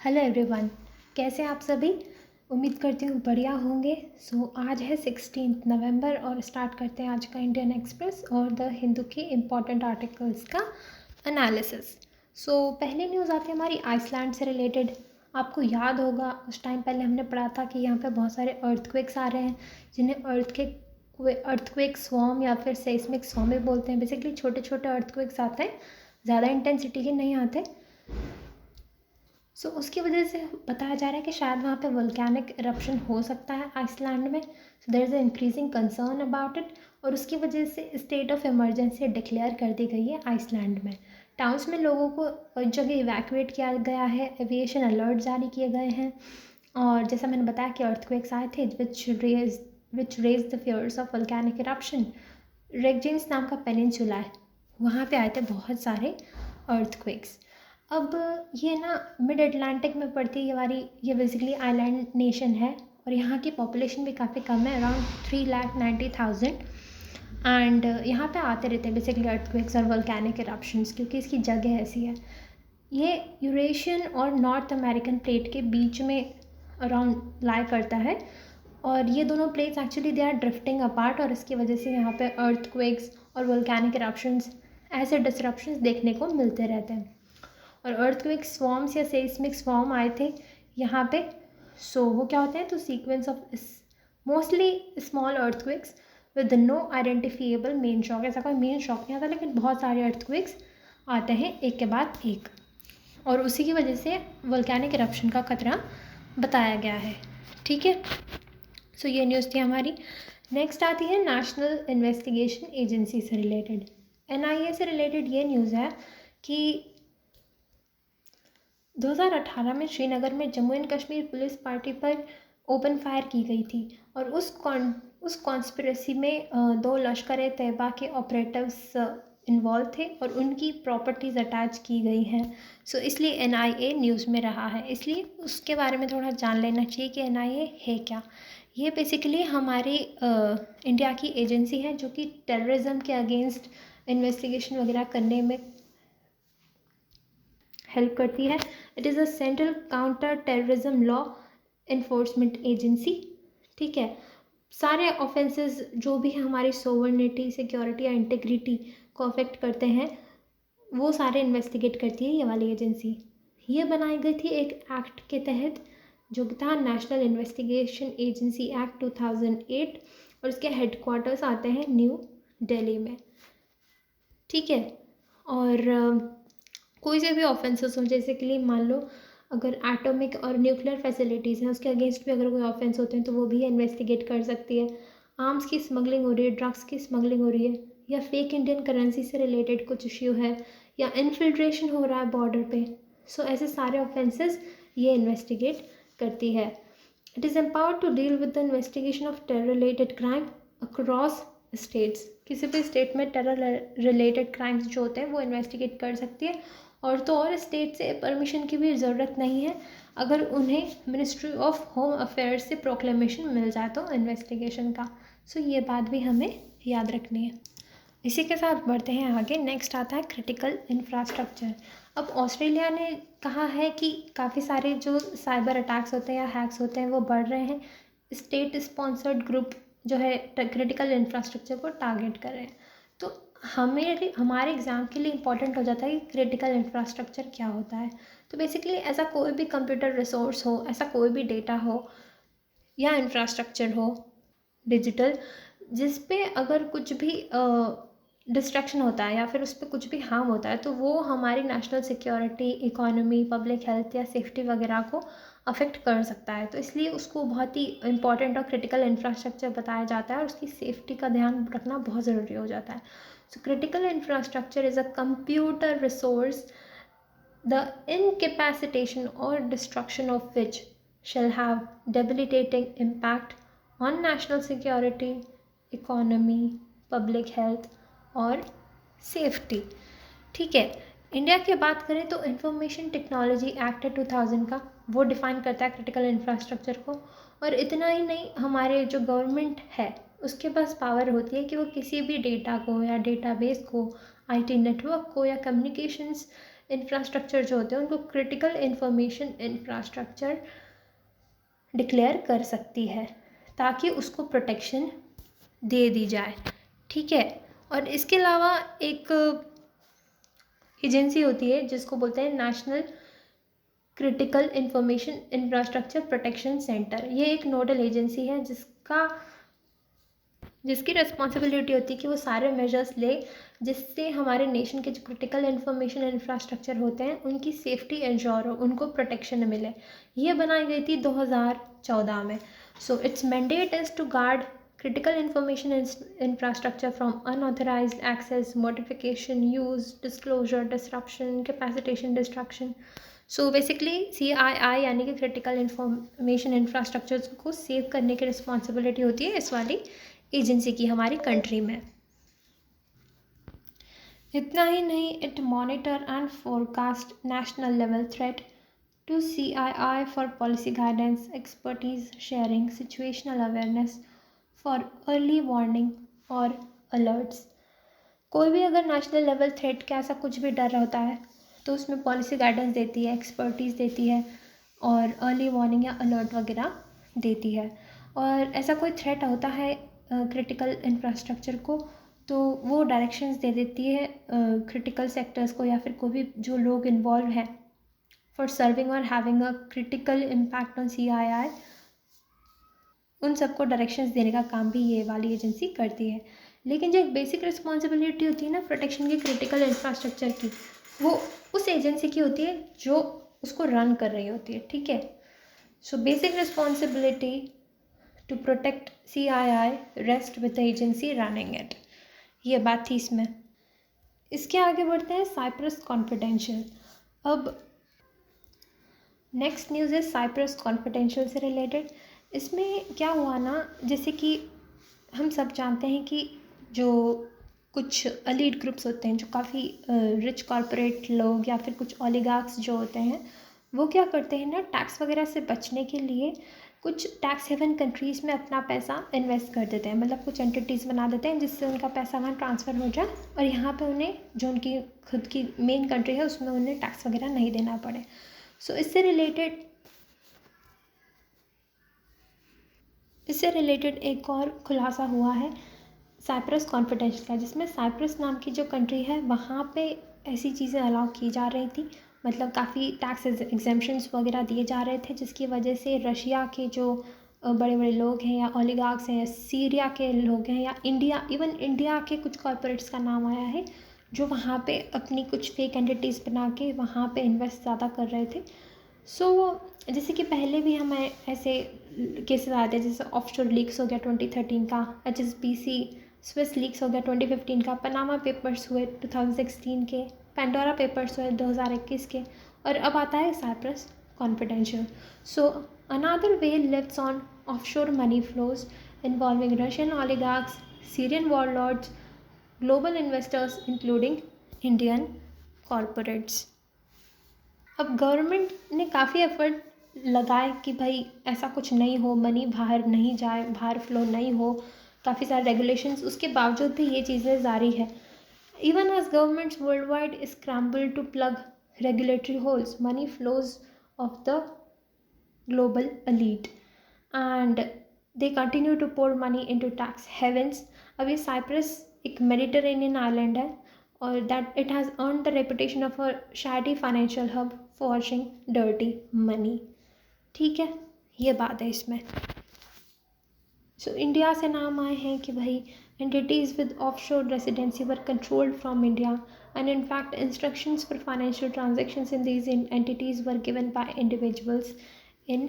Hello everyone, कैसे हैं आप सभी। उम्मीद करती हूँ बढ़िया होंगे। आज है 16 नवंबर और स्टार्ट करते हैं आज का इंडियन एक्सप्रेस और द हिंदू के इम्पॉर्टेंट आर्टिकल्स का एनालिसिस। पहली न्यूज़ आती है हमारी आइसलैंड से रिलेटेड। आपको याद होगा उस टाइम पहले हमने पढ़ा था कि यहाँ पे बहुत सारे अर्थक्वेक्स आ रहे हैं जिन्हें अर्थक्वेक स्वॉर्म या फिर सेस्मिक स्वॉर्म भी बोलते हैं। बेसिकली छोटे छोटे अर्थक्वेक्स आते हैं, ज़्यादा इंटेंसिटी के नहीं आते। उसकी वजह से बताया जा रहा है कि शायद वहाँ पे वोल्केनिक इरप्शन हो सकता है आइसलैंड में। There is a increasing concern about it और उसकी वजह से स्टेट ऑफ इमरजेंसी डिक्लेयर कर दी गई है आइसलैंड में। टाउन्स में लोगों को जगह इवैक्यूएट किया गया है, एविएशन अलर्ट जारी किए गए हैं। और जैसा मैंने बताया कि अर्थक्वेक्स आए थे which raise the fears of volcanic eruption. रेगजिन्स नाम का पेनिनसुला है, वहाँ पे आए थे बहुत सारे अर्थक्वेक्स। अब ये ना मिड अटलांटिक में पड़ती है ये बेसिकली आइलैंड नेशन है और यहाँ की पॉपुलेशन भी काफ़ी कम है, अराउंड 3,90,000। एंड यहाँ पे आते रहते हैं बेसिकली अर्थक्वेक्स और वोल्केनिक इरप्शंस क्योंकि इसकी जगह ऐसी है। ये यूरेशियन और नॉर्थ अमेरिकन प्लेट के बीच में अराउंड लाई करता है और ये दोनों plates actually they are drifting apart और इसकी वजह से यहाँ पे अर्थक्वेक्स और वोल्केनिक इरप्शंस ऐसे डिसरप्शंस देखने को मिलते रहते हैं। और अर्थक्वेक स्वॉर्म्स या सेस्मिक स्वॉर्म आए थे यहाँ पे। वो क्या होते हैं, तो sequence of mostly small earthquakes with no identifiable main shock. ऐसा कोई मेन शॉक नहीं आता लेकिन बहुत सारे अर्थक्वेक्स आते हैं एक के बाद एक और उसी की वजह से वोल्केनिक इरप्शन का खतरा बताया गया है। ठीक है, ये न्यूज़ थी हमारी। नेक्स्ट आती है नेशनल इन्वेस्टिगेशन एजेंसी से रिलेटेड। NIA से रिलेटेड ये न्यूज़ है कि 2018 में श्रीनगर में Jammu and Kashmir police party पर ओपन फायर की गई थी और उस कॉन्स्पिरेसी में 2 लश्कर-ए-तैयबा के ऑपरेटिव्स इन्वॉल्व थे और उनकी प्रॉपर्टीज़ अटैच की गई हैं। इसलिए NIA न्यूज़ में रहा है, इसलिए उसके बारे में थोड़ा जान लेना चाहिए कि NIA है क्या। ये बेसिकली हमारे इंडिया की एजेंसी है जो कि टेररिज्म के अगेंस्ट इन्वेस्टिगेशन वगैरह करने में हेल्प करती है। It is a central counter terrorism law enforcement agency. ठीक है, सारे ऑफेंसेस जो भी हमारी सोवर्निटी, सिक्योरिटी या इंटीग्रिटी को अफेक्ट करते हैं वो सारे इन्वेस्टिगेट करती है ये वाली एजेंसी। ये बनाई गई थी एक एक्ट के तहत जो था नेशनल इन्वेस्टिगेशन एजेंसी एक्ट 2008 और इसके हेडक्वार्टर्स आते हैं न्यू दिल्ली में। ठीक है, और कोई से भी ऑफेंसेस हो, जैसे कि मान लो अगर एटॉमिक और न्यूक्लियर फैसिलिटीज़ हैं उसके अगेंस्ट भी अगर कोई ऑफेंस होते हैं तो वो भी इन्वेस्टिगेट कर सकती है। आर्म्स की स्मगलिंग हो रही है, ड्रग्स की स्मगलिंग हो रही है या फेक इंडियन करेंसी से रिलेटेड कुछ इश्यू है या इन्फिल्ट्रेशन हो रहा है बॉर्डर पे, ऐसे सारे ऑफेंसेस ये इन्वेस्टिगेट करती है। It is empowered to deal with the investigation of terror related crime across states. किसी भी स्टेट में टेरर रिलेटेड क्राइम्स जो होते हैं वो इन्वेस्टिगेट कर सकती है और तो और स्टेट से परमिशन की भी ज़रूरत नहीं है अगर उन्हें मिनिस्ट्री ऑफ होम अफेयर्स से प्रोक्लेमेशन मिल जाए तो इन्वेस्टिगेशन का। ये बात भी हमें याद रखनी है। इसी के साथ बढ़ते हैं आगे। नेक्स्ट आता है क्रिटिकल इंफ्रास्ट्रक्चर। अब ऑस्ट्रेलिया ने कहा है कि काफ़ी सारे जो साइबर अटैक्स होते हैं या हैक्स होते हैं वो बढ़ रहे हैं। स्टेट स्पॉन्सर्ड ग्रुप जो है क्रिटिकल इंफ्रास्ट्रक्चर को टारगेट कर रहे हैं। तो हमारे एग्ज़ाम के लिए इम्पॉर्टेंट हो जाता है कि क्रिटिकल इंफ्रास्ट्रक्चर क्या होता है। तो बेसिकली ऐसा कोई भी कंप्यूटर रिसोर्स हो, ऐसा कोई भी डेटा हो या इंफ्रास्ट्रक्चर हो डिजिटल, जिस पे अगर कुछ भी डिस्ट्रैक्शन होता है या फिर उस पर कुछ भी हार्म होता है तो वो हमारी national security, economy, public health या सेफ्टी वगैरह को अफेक्ट कर सकता है। तो इसलिए उसको बहुत ही इंपॉर्टेंट और क्रिटिकल इंफ्रास्ट्रक्चर बताया जाता है और उसकी सेफ्टी का ध्यान रखना बहुत ज़रूरी हो जाता है। Critical infrastructure is a computer resource the incapacitation or destruction of which shall have debilitating impact on national security, economy, public health और safety। ठीक है, इंडिया की बात करें तो इंफॉर्मेशन टेक्नोलॉजी एक्ट 2000 का वो डिफ़ाइन करता है क्रिटिकल इंफ्रास्ट्रक्चर को। और इतना ही नहीं, हमारे जो गवर्नमेंट है उसके पास पावर होती है कि वो किसी भी डेटा को या डेटाबेस को, IT नेटवर्क को या कम्युनिकेशंस इंफ्रास्ट्रक्चर जो होते हैं उनको क्रिटिकल इंफॉर्मेशन इंफ्रास्ट्रक्चर डिक्लेयर कर सकती है ताकि उसको प्रोटेक्शन दे दी जाए, ठीक है। और इसके अलावा एक एजेंसी होती है जिसको बोलते हैं national critical information infrastructure protection centre. ये एक नोडल एजेंसी है जिसकी रिस्पॉन्सिबिलिटी होती है कि वो सारे मेजर्स ले जिससे हमारे नेशन के जो क्रिटिकल इंफॉर्मेशन इंफ्रास्ट्रक्चर होते हैं उनकी सेफ्टी इंश्योर हो, उनको प्रोटेक्शन मिले। ये बनाई गई थी 2014 में। So its mandate is to guard critical information infrastructure from unauthorized access, modification, use, disclosure, disruption, capacitation, destruction. So basically CII यानी कि क्रिटिकल इंफॉर्मेशन इंफ्रास्ट्रक्चर को सेव करने की रिस्पॉन्सिबिलिटी होती है इस वाली एजेंसी की हमारी कंट्री में। इतना ही नहीं, it monitor and forecast national level threat to CII for policy guidance, expertise sharing, situational awareness, for early warning और अलर्ट्स। कोई भी अगर नेशनल लेवल थ्रेट का ऐसा कुछ भी डर होता है तो उसमें पॉलिसी गाइडेंस देती है, एक्सपर्टीज़ देती है और अर्ली वार्निंग या अलर्ट वगैरह देती है। और ऐसा कोई थ्रेट होता है क्रिटिकल इंफ्रास्ट्रक्चर को तो वो डायरेक्शंस दे देती है क्रिटिकल सेक्टर्स को या फिर कोई भी जो लोग इन्वॉल्व हैं फॉर सर्विंग और having a critical impact on CII, उन सबको डायरेक्शंस देने का काम भी ये वाली एजेंसी करती है। लेकिन जो एक बेसिक रिस्पॉन्सिबिलिटी होती है ना प्रोटेक्शन की क्रिटिकल इंफ्रास्ट्रक्चर की, वो उस एजेंसी की होती है जो उसको रन कर रही होती है, ठीक है। So basic responsibility to protect CII rest with the agency running it. ये बात थी इसमें। इसके आगे बढ़ते हैं साइप्रस कॉन्फिडेंशियल। अब नेक्स्ट न्यूज़ है साइप्रस कॉन्फिडेंशियल से रिलेटेड। इसमें क्या हुआ ना, जैसे कि हम सब जानते हैं कि जो कुछ एलीट ग्रुप्स होते हैं जो काफ़ी रिच कॉरपोरेट लोग या फिर कुछ ओलिगार्क्स जो होते हैं वो क्या करते हैं ना, टैक्स वगैरह से बचने के लिए कुछ टैक्स हेवन कंट्रीज़ में अपना पैसा इन्वेस्ट कर देते हैं। मतलब कुछ एंटिटीज़ बना देते हैं जिससे उनका पैसा वहाँ ट्रांसफ़र हो जाए और यहाँ पे उन्हें जो उनकी खुद की मेन कंट्री है उसमें उन्हें टैक्स वगैरह नहीं देना पड़े। सो इससे रिलेटेड एक और खुलासा हुआ है साइप्रस कॉन्फिडेंशियल का, जिसमें साइप्रस नाम की जो कंट्री है वहाँ पे ऐसी चीज़ें अलाउ की जा रही थी। मतलब काफ़ी टैक्स एग्जेम्पशंस वगैरह दिए जा रहे थे जिसकी वजह से रशिया के जो बड़े बड़े लोग हैं या ओलिगार्क्स हैं, सीरिया के लोग हैं या इंडिया के कुछ कॉरपोरेट्स का नाम आया है जो वहाँ पे अपनी कुछ फेक एंटिटीज़ बना के वहाँ पे इन्वेस्ट ज़्यादा कर रहे थे। सो जैसे कि पहले भी हमें ऐसे केसेस आए थे, जैसे ऑफशोर लीक्स हो गया 2013 का, HSBC स्विस लीक्स हो गया 2015 का, पनामा पेपर्स हुए 2016 के, पेंडोरा पेपर्स हुए 2021 के, और अब आता है Cyprus confidential. So another way lives on offshore money flows involving Russian oligarchs, Syrian warlords, global investors including Indian corporates. अब गवर्नमेंट ने काफ़ी एफर्ट लगाए कि भाई ऐसा कुछ नहीं हो, मनी बाहर नहीं जाए, बाहर फ्लो नहीं हो, काफ़ी सारे रेगुलेशंस, उसके बावजूद भी ये चीज़ें जारी है। Even as governments worldwide scramble to plug regulatory holes, money flows of the global elite and they continue to pour money into tax havens। अभी साइप्रस एक मेडिटेरेनियन आइलैंड है और that it has earn the reputation of a Shady financial hub for washing dirty money, ठीक है। ये बात है इसमें। सो इंडिया से नाम आए हैं कि भाई entities with offshore residency were controlled from India and in fact instructions for financial transactions in these entities were given by individuals in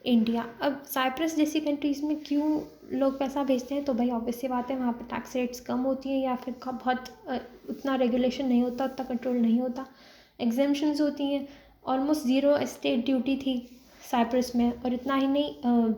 India। अब साइप्रस जैसी कंट्रीज़ में क्यों लोग पैसा भेजते हैं, तो भाई ऑब्वियस सी बात है वहाँ पे टैक्स रेट्स कम होती हैं या फिर बहुत उतना रेगुलेशन नहीं होता, उतना कंट्रोल नहीं होता, एग्जेम्पशंस होती हैं, ऑलमोस्ट ज़ीरो स्टेट ड्यूटी थी साइप्रस में, और इतना ही नहीं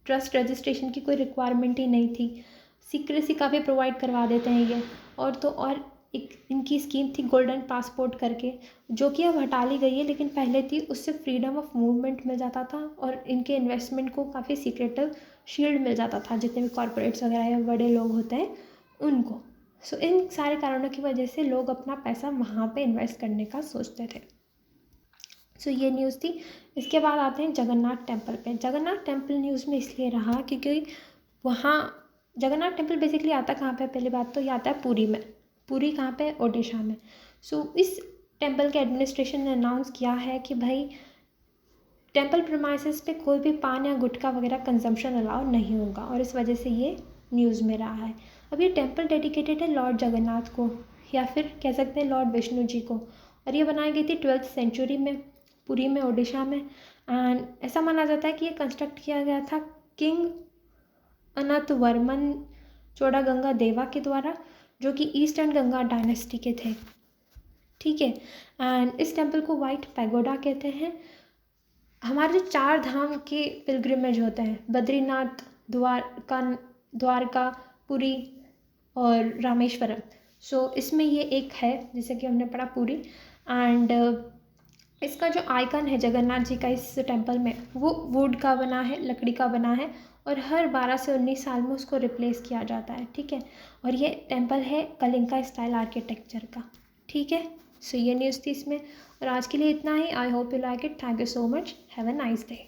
ट्रस्ट रजिस्ट्रेशन की कोई रिक्वायरमेंट ही नहीं थी, सीक्रेसी का भी प्रोवाइड करवा देते हैं ये। और एक इनकी स्कीम थी गोल्डन पासपोर्ट करके, जो कि अब हटा ली गई है, लेकिन पहले थी, उससे फ्रीडम ऑफ मूवमेंट मिल जाता था और इनके इन्वेस्टमेंट को काफ़ी सीक्रेटिव शील्ड मिल जाता था जितने भी कॉरपोरेट्स वगैरह या बड़े लोग होते हैं उनको। सो इन सारे कारणों की वजह से लोग अपना पैसा वहाँ पे इन्वेस्ट करने का सोचते थे। सो ये न्यूज़ थी। इसके बाद आते हैं जगन्नाथ टेम्पल पे। जगन्नाथ टेम्पल न्यूज़ में इसलिए रहा क्योंकि वहाँ जगन्नाथ टेम्पल बेसिकली आता कहाँ पे, पहली बात तो ये आता है पुरी में। पुरी कहाँ पे, ओडिशा में। सो इस टेम्पल के एडमिनिस्ट्रेशन ने अनाउंस किया है कि भाई टेम्पल प्रीमाइसेस पे कोई भी पान या गुटखा वगैरह कंजम्पशन अलाउ नहीं होगा, और इस वजह से ये न्यूज़ में रहा है। अब ये टेम्पल डेडिकेटेड है लॉर्ड जगन्नाथ को, या फिर कह सकते हैं लॉर्ड विष्णु जी को, और ये बनाई गई थी 12th सेंचुरी में पुरी में, ओडिशा में। एंड ऐसा माना जाता है कि ये कंस्ट्रक्ट किया गया था किंग अनंतवर्मन चोड़ागंगा देवा के द्वारा, जो कि ईस्टर्न गंगा डायनेस्टी के थे, ठीक है। एंड इस टेम्पल को वाइट पैगोडा कहते हैं। हमारे जो 4 धाम के पिलग्रिमेज होते हैं, बद्रीनाथ, द्वारका, पुरी और रामेश्वरम, सो इसमें ये एक है, जैसे कि हमने पढ़ा पुरी। एंड इसका जो आइकन है जगन्नाथ जी का इस टेम्पल में, वो वुड का बना है, लकड़ी का बना है, और हर 12 से 19 साल में उसको रिप्लेस किया जाता है, ठीक है। और ये टेम्पल है कलिंगा स्टाइल आर्किटेक्चर का, ठीक है। सो ये न्यूज़ थी इसमें, और आज के लिए इतना ही। I hope you like it. Thank you so much. Have a nice day.